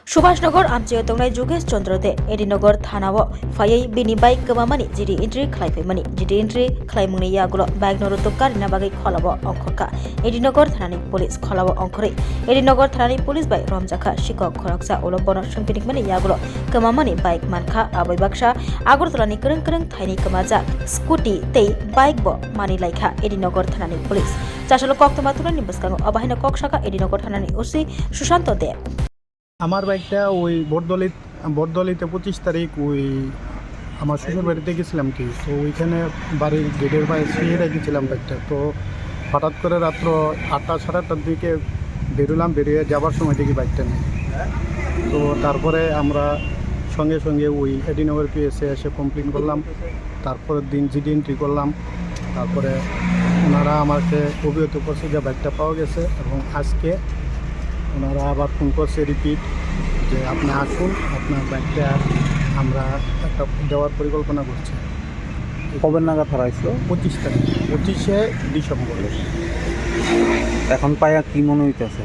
सुभाषनगर आमचियातंगनाय जुगेश चंद्र दे एडिनगर थानाव फायै बिनि बाइक गोमामानि जिडि एन्ट्रि खालायफैमानि जिडि एन्ट्रि खालायमुंनि यागुलो बाइक नरुतो कारिना बागै खलाव अंखरका एडिनगर थानानि पुलिस खलाव अंखरै एडिनगर थानानि पुलिस बाय रमजाखा शिকক खरकसा उलबन संपिनिकमानि यागुलो गोमामानि बाइक मानखा आबै बाक्सा आगरतलानि करं करं थाइनि गोमाजा स्कुटी तै बाइक ब मानि लायखा एडिनगर थानानि पुलिस चासलो कक्तमातुरानि बसकांगो अबाहिना कक्साका एडिनगर थानानि ओसि सुशांत दे আমার বাইকটা ওই বটদলিতে 25 তারিখ ওই আমার শ্বশুর বাড়িতে গেছিলাম কি তো ওইখানে বাড়ির গেটের বাইরে শুয়ে রেখেছিলাম বাইকটা। তো হঠাৎ করে রাত্র 8টা সাড়ে 8টার দিকে বেরিয়ে যাবার সময় দেখি বাইকটা নেই। তো তারপরে আমরা সঙ্গে সঙ্গে ওই এডিনগর পিএসে এসে কমপ্লেন করলাম। তারপরের দিন জিডি এন্ট্রি করলাম। তারপরে ওনারা আমাকে অভিহিত করছে যে বাইকটা পাওয়া গেছে এবং আজকে ওনারা আবার ফোন করছে রিপিট যে আপনি আসুন, আপনার বাইকটা আমরা একটা দেওয়ার পরিকল্পনা করছি। কবে নাগাদ হারাইছিল? 25 তারিখ, 25শে ডিসেম্বর। এখন পায়া কি মনে হইতেছে?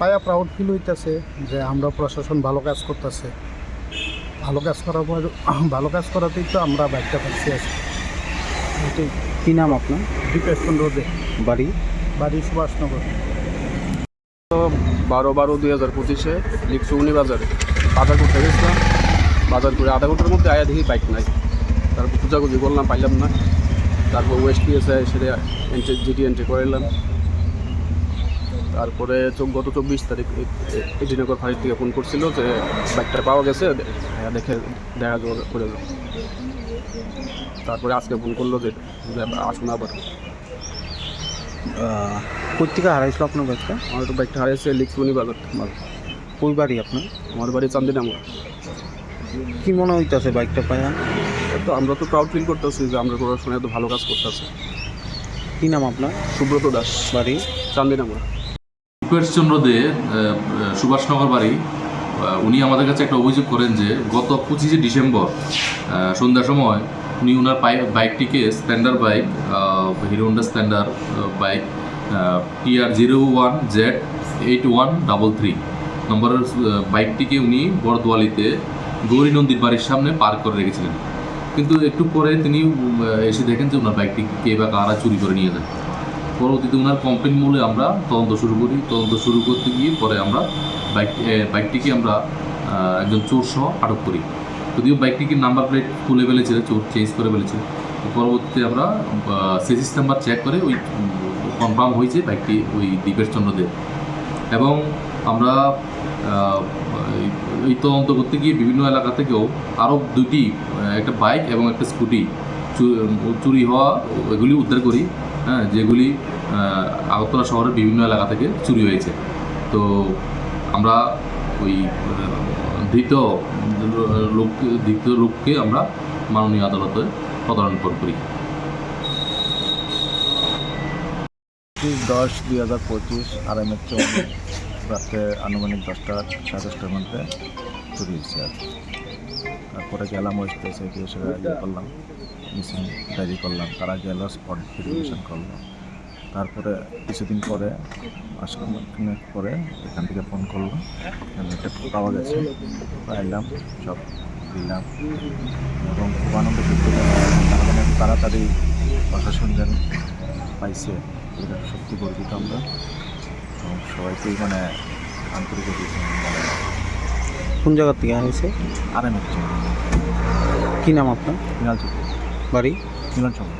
পায়া প্রাউড ফিল হইতেছে যে আমরা প্রশাসন ভালো কাজ করতেছে। ভালো কাজ করাতেই তো আমরা বাইকটা পাচ্ছি আজকে। এটাই। কী নাম আপনার? দীপেশ চন্দ্র দে। বাড়ি সুভাষনগর। 12/12/2025 লিকসুগনি বাজারে বাজার করতে গেছিলাম। বাজার করে আধা ঘন্টার মধ্যে আয়া দেখি বাইক নাই। তারপর খোঁজাখুঁজি করলাম, পাইলাম না। তারপর ওয়েস্ট পিএসে সেটা জিডি এন্ট্রি করাইলাম। তারপরে গত 24 তারিখ এডিনগর ফাঁড়ির থেকে ফোন করছিল যে বাইকটা পাওয়া গেছে, দেখা করে যাও। তারপরে আজকে ফোন করলো যে আসুন আবার। কোথেকে হারাইছিল আপনার বাইকটা? আমার তো বাইকটা হারিয়েছে লিকসুগনি বাজার। কই বাড়ি আপনার? আমার বাড়ি চান্দিনামা। কি মনে হইতেছে বাইকটা পায়া? তো আমরা তো প্রাউড ফিল করতেছি যে আমরা প্রশাসনে এত ভালো কাজ করতেছি। কী নাম আপনার? সুব্রত দাস, বাড়ি চান্দিনামা। দীপেশ চন্দ্র দে, সুভাষনগর বাড়ি। উনি আমাদের কাছে একটা অভিযোগ করেন যে গত 25শে ডিসেম্বর সন্ধ্যার সময় উনি ওনার বাইকটিকে Splendor bike, hero Honda Splendor bike TR01Z8133 নম্বরের বাইকটিকে উনি বড়দোয়ালিতে গৌরী নন্দীর বাড়ির সামনে পার্ক করে রেখেছিলেন। কিন্তু একটু পরে তিনি এসে দেখেন যে ওনার বাইকটি কে বা কারা চুরি করে নিয়ে যায়। পরবর্তীতে ওনার কমপ্লেন মূলে আমরা তদন্ত শুরু করি। তদন্ত শুরু করতে গিয়ে পরে আমরা বাইকটিকে আমরা একজন চোর সহ আটক করি। যদিও বাইকটিকে নাম্বার প্লেট খুলে ফেলেছিল, চোর চেঞ্জ করে ফেলেছিল। পরবর্তীতে আমরা সেসিস নাম্বার চেক করে ওই কনফার্ম হয়েছে বাইকটি ওই দীপেশ চন্দ্র দে। এবং আমরা এই তদন্ত করতে গিয়ে বিভিন্ন এলাকা থেকেও আরও দুটি, একটা বাইক এবং একটা স্কুটি চুরি হওয়া এগুলি উদ্ধার করি, যেগুলি আগরতলা শহরের বিভিন্ন এলাকা থেকে চুরি হয়েছে। তো আমরা ওই ধৃত লোককে আমরা মাননীয় আদালতে প্রদান করি। 10/10/2025 আড়াইমের রাত্রে আনুমানিক 10টা সাড়ে 10টার মধ্যে চুরি হয়েছে আর কি। তারপরে গেলাম ওয়েস্ট পেসে গিয়ে সেটা করলাম, মিসিং ডায়েরি করলাম। তারা গেল স্পট ভেরিফিকেশন করলো। তারপরে কিছুদিন পরে মাসখানেক পরে এখান থেকে ফোন করলো, এটা পাওয়া গেছে। পাইলাম, সব দিলাম এবং খুব আনন্দ সত্যি তাড়াতাড়ি প্রশাসন যেন পাইছে, এটা সত্যি গর্বিত আমরা এবং সবাইকেই আন্তরিক দিয়েছে। কোন জায়গার থেকে হয়েছে? আড়াইমের। কী নাম আপনার? মিনাল চৌধুরী। বাড়ি? মিলন সঙ্গে।